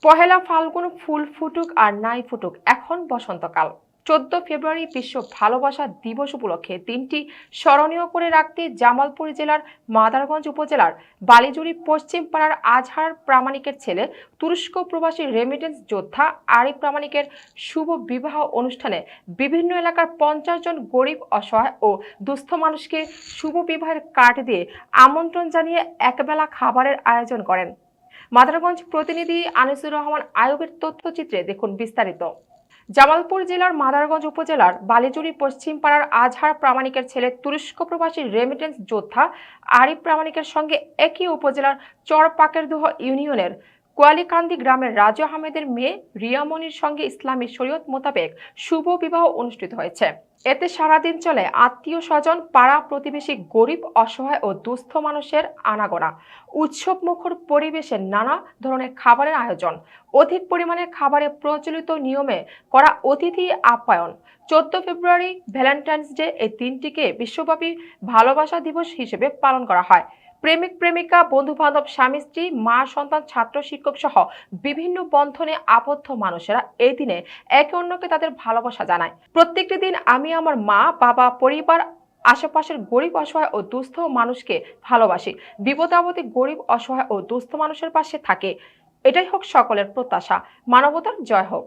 পহেলা ফাল্গুন ফুল ফুটুক আর নাই ফুটুক, এখন বসন্তকাল। 14 ফেব্রুয়ারি বিশ্ব ভালোবাসা দিবস উপলক্ষে দিনটি স্মরণীয় করে রাখতে জামালপুর জেলার মাদারগঞ্জ উপজেলার বালিজুড়ি পশ্চিম পাড়ার আজহার প্রামাণিকের ছেলে তুরস্ক প্রবাসী রেমিটেন্স যোদ্ধা আরিফ প্রামাণিকের শুভ বিবাহ অনুষ্ঠানে বিভিন্ন এলাকার 50 জন গরিব, অসহায় ও দুস্থ মানুষকে শুভ বিবাহের কার্ড দিয়ে আমন্ত্রণ জানিয়ে একবেলা খাবারের আয়োজন করেন। মাদারগঞ্জ প্রতিনিধি আনিসুর রহমান আয়ুবের তথ্যচিত্রে দেখুন বিস্তারিত। জামালপুর জেলার মাদারগঞ্জ উপজেলার বালিজুড়ি পশ্চিম পাড়ার আজহার প্রামাণিকের ছেলে তুরস্ক প্রবাসী রেমিটেন্স যোদ্ধা আরিফ প্রামাণিকের সঙ্গে একই উপজেলার চরপাকেরদহ ইউনিয়নের কোয়ালিকান্দি গ্রামের রাজু আহমেদের মেয়ে রিয়ামনির সঙ্গে ইসলামী শরীয়ত মোতাবেক শুভ বিবাহ অনুষ্ঠিত হয়েছে। এতে সারাদিন চলে আত্মীয় স্বজন, পাড়া প্রতিবেশী, গরিব, অসহায় ও দুস্থ মানুষের আনাগোনা। উৎসব মুখর পরিবেশে নানা ধরনের খাবারের আয়োজন, অধিক পরিমাণে খাবারে প্রচলিত নিয়মে করা অতিথি আপ্যায়ন। 14 ফেব্রুয়ারি ভ্যালেন্টাইন্স ডে এই দিনটিকে বিশ্বব্যাপী ভালোবাসা দিবস হিসেবে পালন করা হয়। প্রেমিক প্রেমিকা, বন্ধু বান্ধব, স্বামী স্ত্রী, মা সন্তান, ছাত্র শিক্ষক সহ বিভিন্ন বন্ধনে আবদ্ধ মানুষেরা এই দিনে একে অন্যকে তাদের ভালোবাসা জানায়। প্রত্যেকটি দিন আমি আমার মা, বাবা, পরিবার, আশেপাশের গরিব, অসহায় ও দুস্থ মানুষকে ভালোবাসি। বিপদে আপদে গরিব, অসহায় ও দুস্থ মানুষের পাশে থাকে। এটাই হোক সকলের প্রত্যাশা। মানবতার জয় হোক।